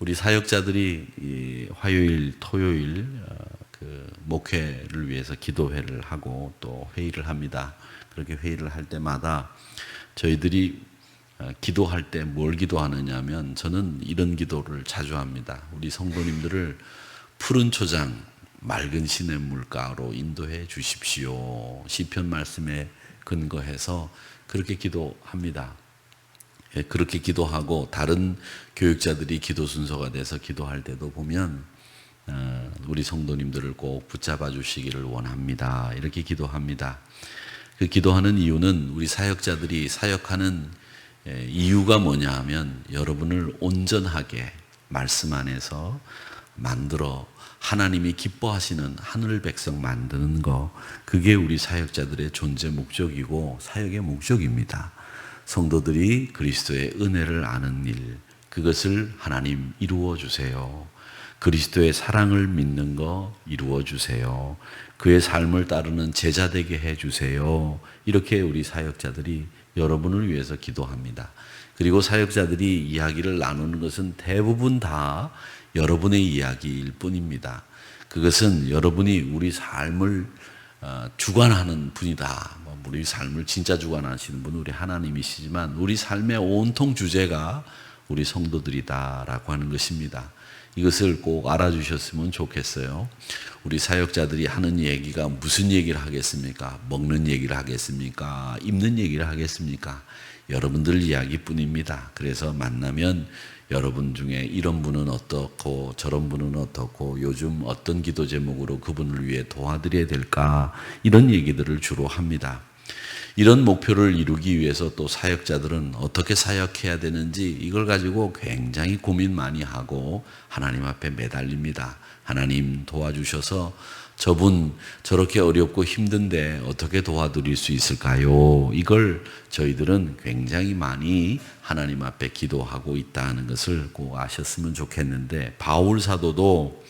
우리 사역자들이 이 화요일, 토요일 그 목회를 위해서 기도회를 하고 또 회의를 합니다. 그렇게 회의를 할 때마다 저희들이 기도할 때 뭘 기도하느냐면 저는 이런 기도를 자주 합니다. 우리 성도님들을 푸른 초장, 맑은 시냇 물가로 인도해 주십시오. 시편 말씀에 근거해서 그렇게 기도합니다. 그렇게 기도하고 다른 교육자들이 기도 순서가 돼서 기도할 때도 보면 우리 성도님들을 꼭 붙잡아 주시기를 원합니다. 이렇게 기도합니다. 그 기도하는 이유는 우리 사역자들이 사역하는 이유가 뭐냐 하면 여러분을 온전하게 말씀 안에서 만들어 하나님이 기뻐하시는 하늘 백성 만드는 거, 그게 우리 사역자들의 존재 목적이고 사역의 목적입니다. 성도들이 그리스도의 은혜를 아는 일, 그것을 하나님 이루어 주세요. 그리스도의 사랑을 믿는 거 이루어 주세요. 그의 삶을 따르는 제자 되게 해 주세요. 이렇게 우리 사역자들이 여러분을 위해서 기도합니다. 그리고 사역자들이 이야기를 나누는 것은 대부분 다 여러분의 이야기일 뿐입니다. 그것은 여러분이 우리 삶을 주관하는 분이다. 우리 삶을 진짜 주관하시는 분은 우리 하나님이시지만 우리 삶의 온통 주제가 우리 성도들이다라고 하는 것입니다. 이것을 꼭 알아주셨으면 좋겠어요. 우리 사역자들이 하는 얘기가 무슨 얘기를 하겠습니까? 먹는 얘기를 하겠습니까? 입는 얘기를 하겠습니까? 여러분들 이야기뿐입니다. 그래서 만나면 여러분 중에 이런 분은 어떻고 저런 분은 어떻고 요즘 어떤 기도 제목으로 그분을 위해 도와드려야 될까, 이런 얘기들을 주로 합니다. 이런 목표를 이루기 위해서 또 사역자들은 어떻게 사역해야 되는지 이걸 가지고 굉장히 고민 많이 하고 하나님 앞에 매달립니다. 하나님 도와주셔서 저분 저렇게 어렵고 힘든데 어떻게 도와드릴 수 있을까요? 이걸 저희들은 굉장히 많이 하나님 앞에 기도하고 있다는 것을 꼭 아셨으면 좋겠는데, 바울 사도도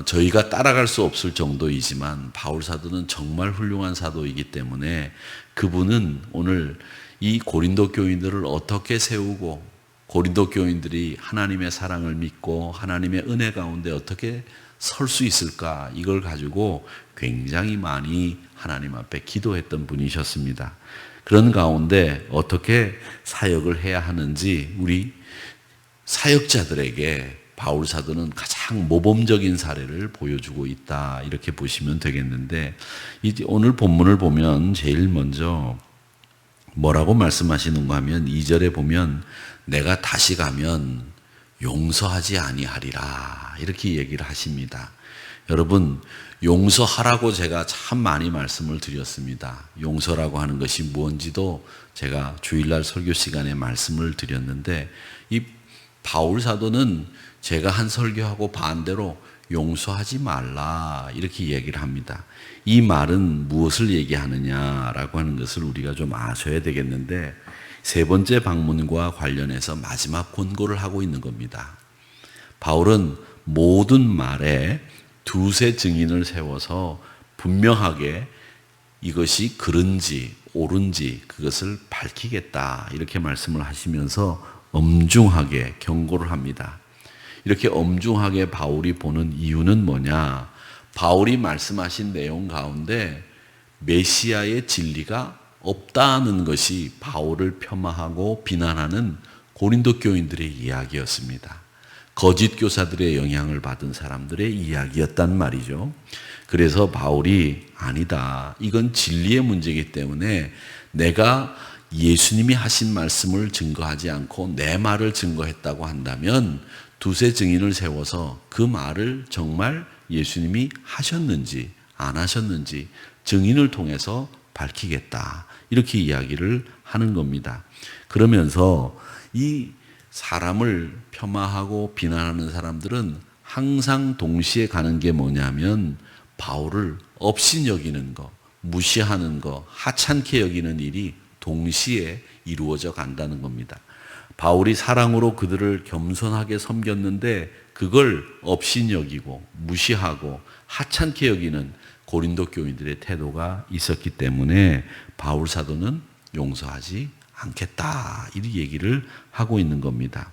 저희가 따라갈 수 없을 정도이지만 바울 사도는 정말 훌륭한 사도이기 때문에 그분은 오늘 이 고린도 교인들을 어떻게 세우고 고린도 교인들이 하나님의 사랑을 믿고 하나님의 은혜 가운데 어떻게 설 수 있을까, 이걸 가지고 굉장히 많이 하나님 앞에 기도했던 분이셨습니다. 그런 가운데 어떻게 사역을 해야 하는지 우리 사역자들에게 바울 사도는 가장 모범적인 사례를 보여주고 있다, 이렇게 보시면 되겠는데, 오늘 본문을 보면 제일 먼저 뭐라고 말씀하시는가 하면 2절에 보면 내가 다시 가면 용서하지 아니하리라, 이렇게 얘기를 하십니다. 여러분, 용서하라고 제가 참 많이 말씀을 드렸습니다. 용서라고 하는 것이 뭔지도 제가 주일날 설교 시간에 말씀을 드렸는데, 이 바울 사도는 제가 한 설교하고 반대로 용서하지 말라, 이렇게 얘기를 합니다. 이 말은 무엇을 얘기하느냐라고 하는 것을 우리가 좀 아셔야 되겠는데, 세 번째 방문과 관련해서 마지막 권고를 하고 있는 겁니다. 바울은 모든 말에 두세 증인을 세워서 분명하게 이것이 그른지 옳은지 그것을 밝히겠다, 이렇게 말씀을 하시면서 엄중하게 경고를 합니다. 이렇게 엄중하게 바울이 보는 이유는 뭐냐? 바울이 말씀하신 내용 가운데 메시아의 진리가 없다는 것이 바울을 폄하하고 비난하는 고린도 교인들의 이야기였습니다. 거짓 교사들의 영향을 받은 사람들의 이야기였단 말이죠. 그래서 바울이 아니다, 이건 진리의 문제이기 때문에 내가 예수님이 하신 말씀을 증거하지 않고 내 말을 증거했다고 한다면 두세 증인을 세워서 그 말을 정말 예수님이 하셨는지 안 하셨는지 증인을 통해서 밝히겠다, 이렇게 이야기를 하는 겁니다. 그러면서 이 사람을 폄하하고 비난하는 사람들은 항상 동시에 가는 게 뭐냐면 바울을 업신여기는 거, 무시하는 거, 하찮게 여기는 일이 동시에 이루어져 간다는 겁니다. 바울이 사랑으로 그들을 겸손하게 섬겼는데 그걸 업신여기고 무시하고 하찮게 여기는 고린도 교인들의 태도가 있었기 때문에 바울 사도는 용서하지 않겠다, 이 얘기를 하고 있는 겁니다.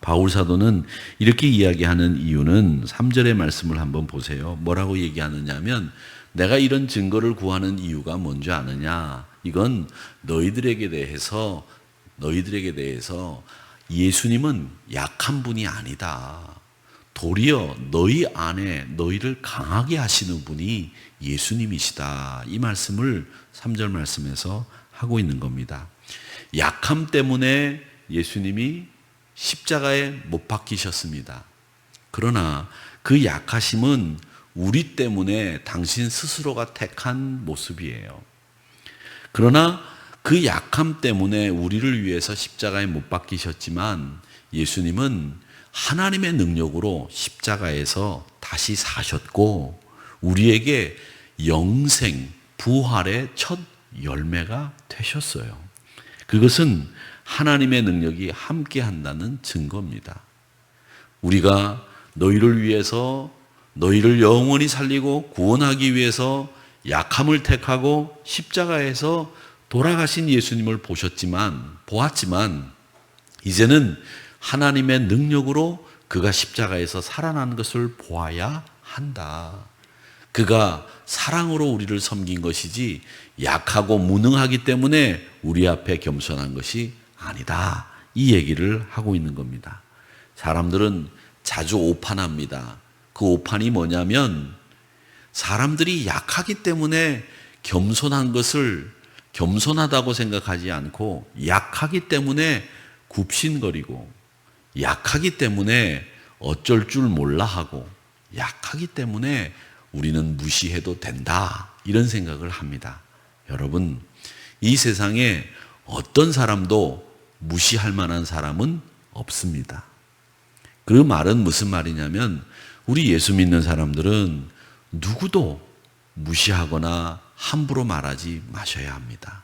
바울 사도는 이렇게 이야기하는 이유는 3절의 말씀을 한번 보세요. 뭐라고 얘기하느냐면 내가 이런 증거를 구하는 이유가 뭔지 아느냐? 이건 너희들에게 대해서 예수님은 약한 분이 아니다. 도리어 너희 안에 너희를 강하게 하시는 분이 예수님이시다. 이 말씀을 3절 말씀에서 하고 있는 겁니다. 약함 때문에 예수님이 십자가에 못 박히셨습니다. 그러나 그 약하심은 우리 때문에 당신 스스로가 택한 모습이에요. 그러나 그 약함 때문에 우리를 위해서 십자가에 못 박히셨지만 예수님은 하나님의 능력으로 십자가에서 다시 사셨고 우리에게 영생, 부활의 첫 열매가 되셨어요. 그것은 하나님의 능력이 함께 한다는 증거입니다. 우리가 너희를 위해서 너희를 영원히 살리고 구원하기 위해서 약함을 택하고 십자가에서 돌아가신 예수님을 보았지만 이제는 하나님의 능력으로 그가 십자가에서 살아난 것을 보아야 한다. 그가 사랑으로 우리를 섬긴 것이지 약하고 무능하기 때문에 우리 앞에 겸손한 것이 아니다. 이 얘기를 하고 있는 겁니다. 사람들은 자주 오판합니다. 그 오판이 뭐냐면 사람들이 약하기 때문에 겸손한 것을 겸손하다고 생각하지 않고 약하기 때문에 굽신거리고 약하기 때문에 어쩔 줄 몰라 하고 약하기 때문에 우리는 무시해도 된다. 이런 생각을 합니다. 여러분, 이 세상에 어떤 사람도 무시할 만한 사람은 없습니다. 그 말은 무슨 말이냐면 우리 예수 믿는 사람들은 누구도 무시하거나 함부로 말하지 마셔야 합니다.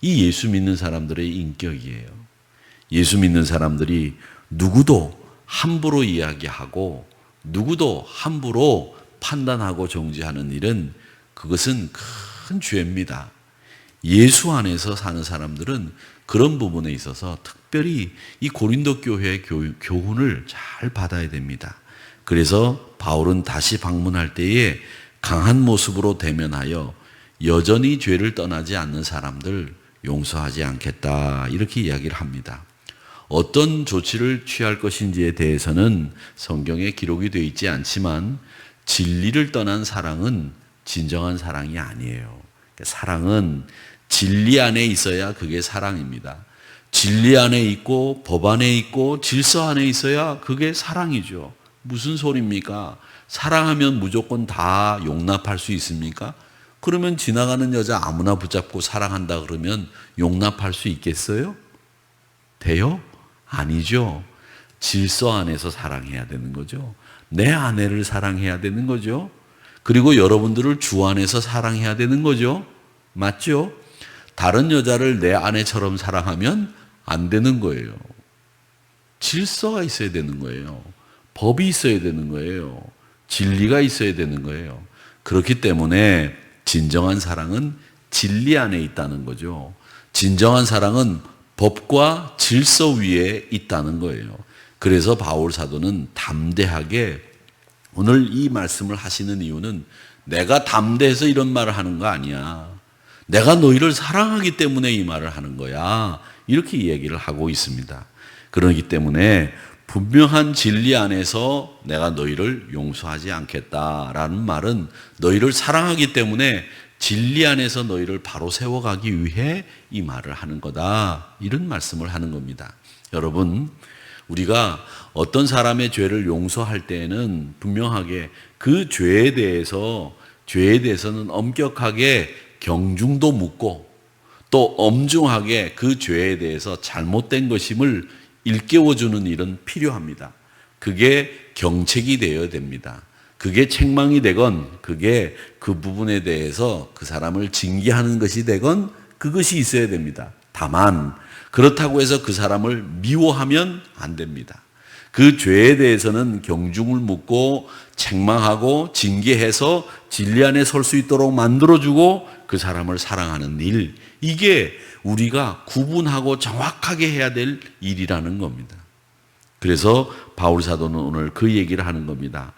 이 예수 믿는 사람들의 인격이에요. 예수 믿는 사람들이 누구도 함부로 이야기하고 누구도 함부로 판단하고 정죄하는 일은 그것은 큰 죄입니다. 예수 안에서 사는 사람들은 그런 부분에 있어서 특별히 이 고린도 교회의 교훈을 잘 받아야 됩니다. 그래서 바울은 다시 방문할 때에 강한 모습으로 대면하여 여전히 죄를 떠나지 않는 사람들 용서하지 않겠다 이렇게 이야기를 합니다. 어떤 조치를 취할 것인지에 대해서는 성경에 기록이 되어 있지 않지만 진리를 떠난 사랑은 진정한 사랑이 아니에요. 사랑은 진리 안에 있어야 그게 사랑입니다. 진리 안에 있고 법 안에 있고 질서 안에 있어야 그게 사랑이죠. 무슨 소리입니까? 사랑하면 무조건 다 용납할 수 있습니까? 그러면 지나가는 여자 아무나 붙잡고 사랑한다 그러면 용납할 수 있겠어요? 돼요? 아니죠. 질서 안에서 사랑해야 되는 거죠. 내 아내를 사랑해야 되는 거죠. 그리고 여러분들을 주 안에서 사랑해야 되는 거죠. 맞죠? 다른 여자를 내 아내처럼 사랑하면 안 되는 거예요. 질서가 있어야 되는 거예요. 법이 있어야 되는 거예요. 진리가 있어야 되는 거예요. 그렇기 때문에 진정한 사랑은 진리 안에 있다는 거죠. 진정한 사랑은 법과 질서 위에 있다는 거예요. 그래서 바울 사도는 담대하게 오늘 이 말씀을 하시는 이유는 내가 담대해서 이런 말을 하는 거 아니야. 내가 너희를 사랑하기 때문에 이 말을 하는 거야. 이렇게 이야기를 하고 있습니다. 그렇기 때문에 분명한 진리 안에서 내가 너희를 용서하지 않겠다라는 말은 너희를 사랑하기 때문에 진리 안에서 너희를 바로 세워가기 위해 이 말을 하는 거다. 이런 말씀을 하는 겁니다. 여러분, 우리가 어떤 사람의 죄를 용서할 때에는 분명하게 그 죄에 대해서는 엄격하게 경중도 묻고 또 엄중하게 그 죄에 대해서 잘못된 것임을 일깨워주는 일은 필요합니다. 그게 경책이 되어야 됩니다. 그게 책망이 되건 그게 그 부분에 대해서 그 사람을 징계하는 것이 되건 그것이 있어야 됩니다. 다만 그렇다고 해서 그 사람을 미워하면 안 됩니다. 그 죄에 대해서는 경중을 묻고 책망하고 징계해서 진리 안에 설 수 있도록 만들어주고 그 사람을 사랑하는 일, 이게 우리가 구분하고 정확하게 해야 될 일이라는 겁니다. 그래서 바울 사도는 오늘 그 얘기를 하는 겁니다.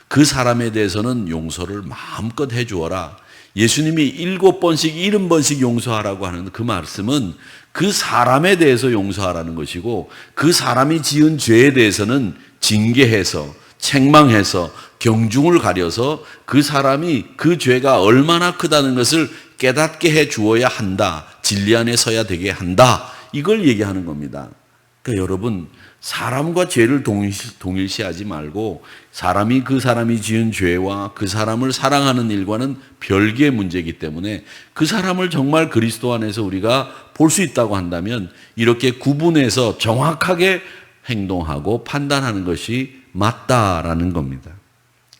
그 사람에 대해서는 용서를 마음껏 해주어라. 예수님이 7번씩 70번씩 용서하라고 하는 그 말씀은 그 사람에 대해서 용서하라는 것이고, 그 사람이 지은 죄에 대해서는 징계해서 책망해서 경중을 가려서 그 사람이 그 죄가 얼마나 크다는 것을 깨닫게 해 주어야 한다. 진리 안에 서야 되게 한다. 이걸 얘기하는 겁니다. 그러니까 여러분, 사람과 죄를 동일시하지 말고 그 사람이 지은 죄와 그 사람을 사랑하는 일과는 별개의 문제이기 때문에 그 사람을 정말 그리스도 안에서 우리가 볼 수 있다고 한다면 이렇게 구분해서 정확하게 행동하고 판단하는 것이 맞다라는 겁니다.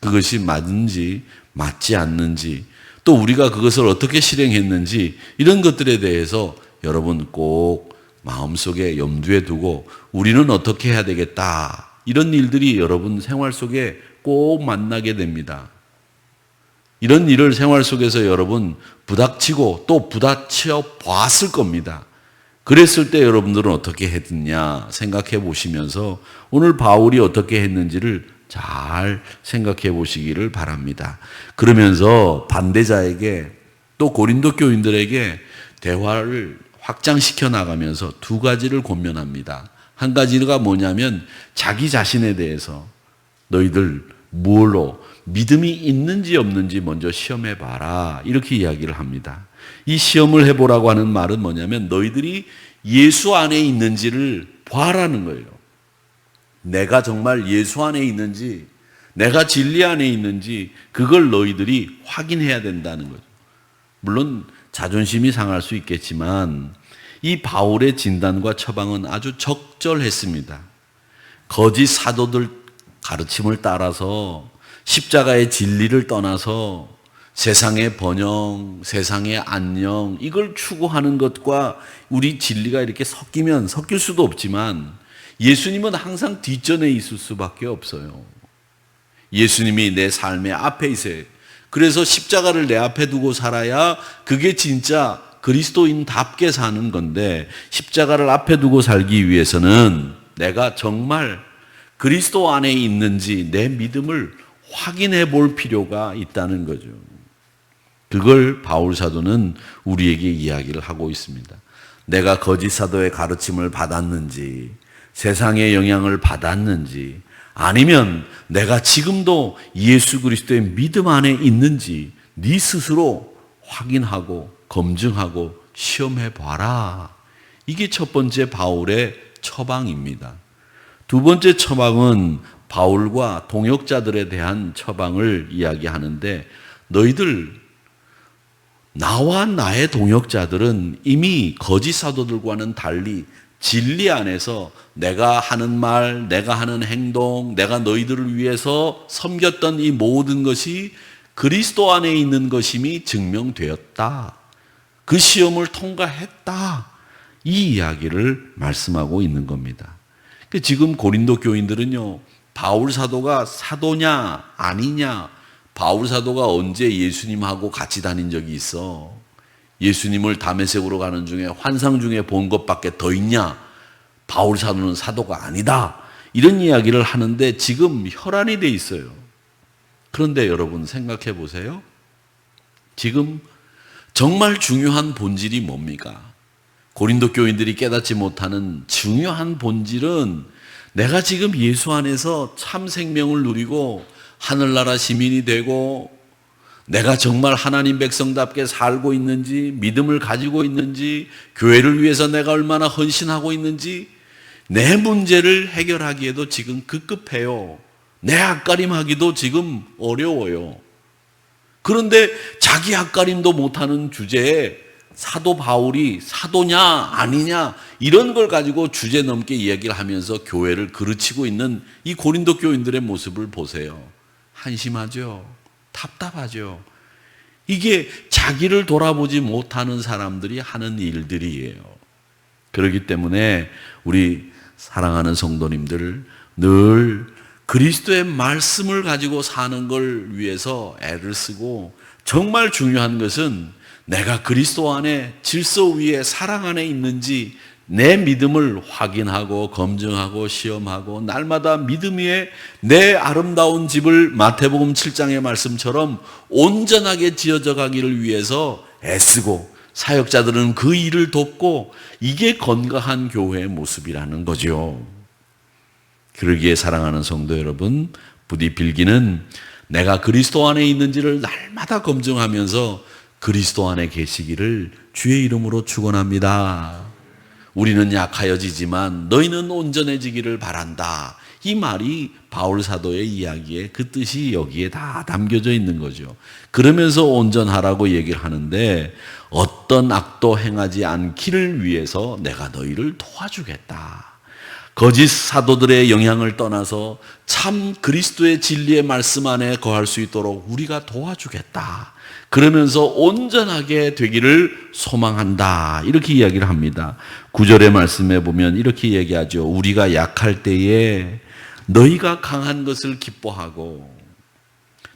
그것이 맞는지 맞지 않는지, 또 우리가 그것을 어떻게 실행했는지, 이런 것들에 대해서 여러분 꼭 마음속에 염두에 두고 우리는 어떻게 해야 되겠다, 이런 일들이 여러분 생활 속에 꼭 만나게 됩니다. 이런 일을 생활 속에서 여러분 부닥치고 또 부닥쳐 봤을 겁니다. 그랬을 때 여러분들은 어떻게 했느냐 생각해 보시면서 오늘 바울이 어떻게 했는지를 잘 생각해 보시기를 바랍니다. 그러면서 반대자에게 또 고린도 교인들에게 대화를 확장시켜 나가면서 두 가지를 권면합니다. 한 가지가 뭐냐면 자기 자신에 대해서 너희들 무엇로 믿음이 있는지 없는지 먼저 시험해 봐라, 이렇게 이야기를 합니다. 이 시험을 해보라고 하는 말은 뭐냐면 너희들이 예수 안에 있는지를 봐라는 거예요. 내가 정말 예수 안에 있는지, 내가 진리 안에 있는지, 그걸 너희들이 확인해야 된다는 거죠. 물론 자존심이 상할 수 있겠지만 이 바울의 진단과 처방은 아주 적절했습니다. 거짓 사도들 가르침을 따라서 십자가의 진리를 떠나서 세상의 번영, 세상의 안녕, 이걸 추구하는 것과 우리 진리가 이렇게 섞일 수도 없지만 예수님은 항상 뒷전에 있을 수밖에 없어요. 예수님이 내 삶의 앞에 있어요. 그래서 십자가를 내 앞에 두고 살아야 그게 진짜 그리스도인답게 사는 건데, 십자가를 앞에 두고 살기 위해서는 내가 정말 그리스도 안에 있는지 내 믿음을 확인해 볼 필요가 있다는 거죠. 그걸 바울 사도는 우리에게 이야기를 하고 있습니다. 내가 거짓 사도의 가르침을 받았는지, 세상의 영향을 받았는지, 아니면 내가 지금도 예수 그리스도의 믿음 안에 있는지 네 스스로 확인하고 검증하고 시험해 봐라. 이게 첫 번째 바울의 처방입니다. 두 번째 처방은 바울과 동역자들에 대한 처방을 이야기하는데, 너희들, 나와 나의 동역자들은 이미 거짓 사도들과는 달리 진리 안에서 내가 하는 말, 내가 하는 행동, 내가 너희들을 위해서 섬겼던 이 모든 것이 그리스도 안에 있는 것임이 증명되었다. 그 시험을 통과했다. 이 이야기를 말씀하고 있는 겁니다. 지금 고린도 교인들은요, 바울 사도가 사도냐 아니냐, 바울 사도가 언제 예수님하고 같이 다닌 적이 있어? 예수님을 다메섹으로 가는 중에 환상 중에 본 것밖에 더 있냐? 바울 사도는 사도가 아니다. 이런 이야기를 하는데 지금 혈안이 돼 있어요. 그런데 여러분 생각해 보세요. 지금 정말 중요한 본질이 뭡니까? 고린도 교인들이 깨닫지 못하는 중요한 본질은 내가 지금 예수 안에서 참 생명을 누리고 하늘나라 시민이 되고 내가 정말 하나님 백성답게 살고 있는지, 믿음을 가지고 있는지, 교회를 위해서 내가 얼마나 헌신하고 있는지, 내 문제를 해결하기에도 지금 급급해요. 내 앞가림하기도 지금 어려워요. 그런데 자기 앞가림도 못하는 주제에 사도 바울이 사도냐 아니냐 이런 걸 가지고 주제 넘게 이야기를 하면서 교회를 그르치고 있는 이 고린도 교인들의 모습을 보세요. 한심하죠. 답답하죠. 이게 자기를 돌아보지 못하는 사람들이 하는 일들이에요. 그렇기 때문에 우리 사랑하는 성도님들, 늘 그리스도의 말씀을 가지고 사는 걸 위해서 애를 쓰고, 정말 중요한 것은 내가 그리스도 안에 질서 위에 사랑 안에 있는지 내 믿음을 확인하고 검증하고 시험하고 날마다 믿음 위에 내 아름다운 집을 마태복음 7장의 말씀처럼 온전하게 지어져 가기를 위해서 애쓰고 사역자들은 그 일을 돕고 이게 건강한 교회의 모습이라는 거죠. 그러기에 사랑하는 성도 여러분, 부디 빌기는 내가 그리스도 안에 있는지를 날마다 검증하면서 그리스도 안에 계시기를 주의 이름으로 축원합니다. 우리는 약하여지지만 너희는 온전해지기를 바란다. 이 말이 바울 사도의 이야기에 그 뜻이 여기에 다 담겨져 있는 거죠. 그러면서 온전하라고 얘기를 하는데 어떤 악도 행하지 않기를 위해서 내가 너희를 도와주겠다. 거짓 사도들의 영향을 떠나서 참 그리스도의 진리의 말씀 안에 거할 수 있도록 우리가 도와주겠다. 그러면서 온전하게 되기를 소망한다. 이렇게 이야기를 합니다. 9절의 말씀에 보면 이렇게 얘기하죠. 우리가 약할 때에 너희가 강한 것을 기뻐하고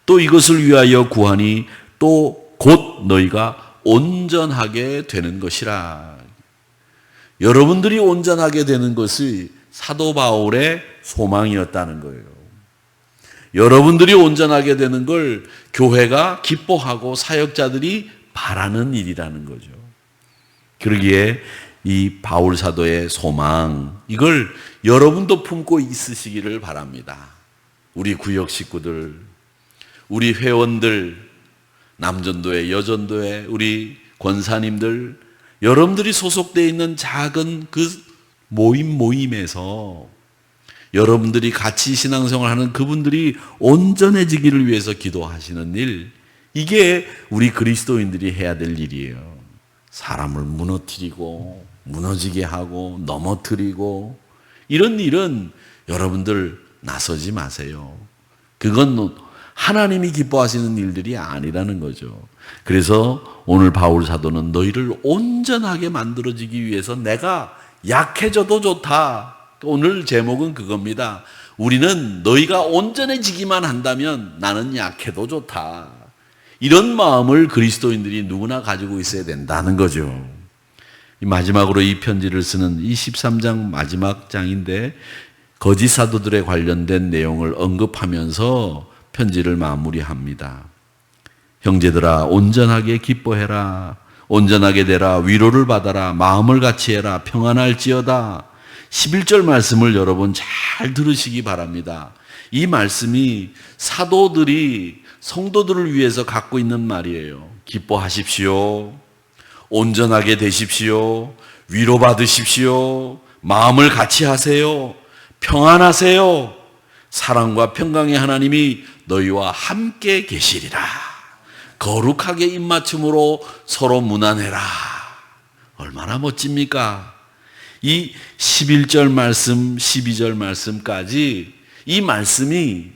또 이것을 위하여 구하니 또 곧 너희가 온전하게 되는 것이라. 여러분들이 온전하게 되는 것이 사도 바울의 소망이었다는 거예요. 여러분들이 온전하게 되는 걸 교회가 기뻐하고 사역자들이 바라는 일이라는 거죠. 그러기에 이 바울 사도의 소망, 이걸 여러분도 품고 있으시기를 바랍니다. 우리 구역 식구들, 우리 회원들, 남전도회, 여전도회, 우리 권사님들, 여러분들이 소속되어 있는 작은 그 모임에서 여러분들이 같이 신앙생활하는 그분들이 온전해지기를 위해서 기도하시는 일, 이게 우리 그리스도인들이 해야 될 일이에요. 사람을 무너뜨리고 무너지게 하고 넘어뜨리고 이런 일은 여러분들 나서지 마세요. 그건 하나님이 기뻐하시는 일들이 아니라는 거죠. 그래서 오늘 바울 사도는 너희를 온전하게 만들어지기 위해서 내가 약해져도 좋다. 오늘 제목은 그겁니다. 우리는 너희가 온전해지기만 한다면 나는 약해도 좋다. 이런 마음을 그리스도인들이 누구나 가지고 있어야 된다는 거죠. 마지막으로 이 편지를 쓰는 이 13장 마지막 장인데 거짓 사도들에 관련된 내용을 언급하면서 편지를 마무리합니다. 형제들아 온전하게 기뻐해라. 온전하게 되라. 위로를 받아라. 마음을 같이 해라. 평안할지어다. 11절 말씀을 여러분 잘 들으시기 바랍니다. 이 말씀이 사도들이 성도들을 위해서 갖고 있는 말이에요. 기뻐하십시오. 온전하게 되십시오. 위로받으십시오. 마음을 같이 하세요. 평안하세요. 사랑과 평강의 하나님이 너희와 함께 계시리라. 거룩하게 입맞춤으로 서로 무난해라. 얼마나 멋집니까? 이 11절 말씀, 12절 말씀까지 이 말씀이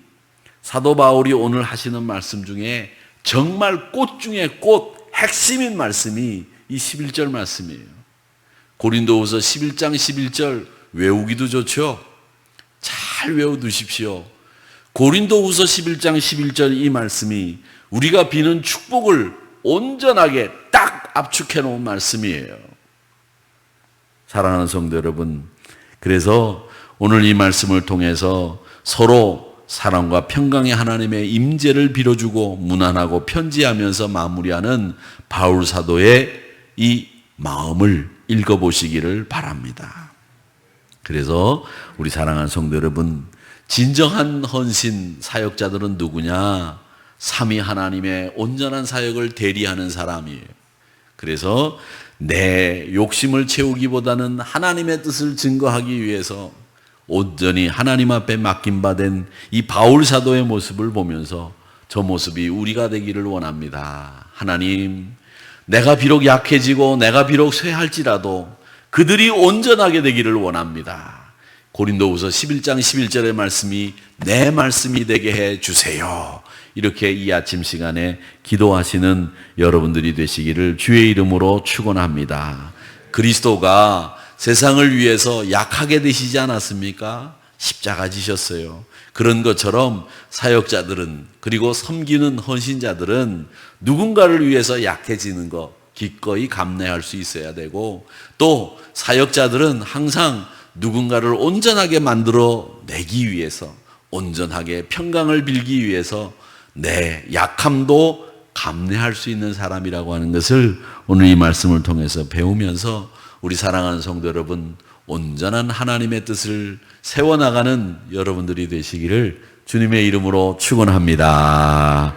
사도 바울이 오늘 하시는 말씀 중에 정말 꽃 중에 꽃, 핵심인 말씀이 이 11절 말씀이에요. 고린도후서 11장 11절 외우기도 좋죠. 잘 외워두십시오. 고린도후서 11장 11절 이 말씀이 우리가 비는 축복을 온전하게 딱 압축해 놓은 말씀이에요. 사랑하는 성도 여러분, 그래서 오늘 이 말씀을 통해서 서로 사랑과 평강의 하나님의 임재를 빌어주고 무난하고 편지하면서 마무리하는 바울 사도의 이 마음을 읽어보시기를 바랍니다. 그래서 우리 사랑하는 성도 여러분, 진정한 헌신 사역자들은 누구냐? 삼위 하나님의 온전한 사역을 대리하는 사람이에요. 그래서 내 욕심을 채우기보다는 하나님의 뜻을 증거하기 위해서 온전히 하나님 앞에 맡김받은 이 바울 사도의 모습을 보면서 저 모습이 우리가 되기를 원합니다. 하나님, 내가 비록 약해지고 내가 비록 쇠할지라도 그들이 온전하게 되기를 원합니다. 고린도후서 11장 11절의 말씀이 내 말씀이 되게 해 주세요. 이렇게 이 아침 시간에 기도하시는 여러분들이 되시기를 주의 이름으로 축원합니다. 그리스도가 세상을 위해서 약하게 되시지 않았습니까? 십자가 지셨어요. 그런 것처럼 사역자들은, 그리고 섬기는 헌신자들은 누군가를 위해서 약해지는 거 기꺼이 감내할 수 있어야 되고, 또 사역자들은 항상 누군가를 온전하게 만들어 내기 위해서, 온전하게 평강을 빌기 위해서 내 약함도 감내할 수 있는 사람이라고 하는 것을 오늘 이 말씀을 통해서 배우면서 우리 사랑하는 성도 여러분, 온전한 하나님의 뜻을 세워나가는 여러분들이 되시기를 주님의 이름으로 축원합니다.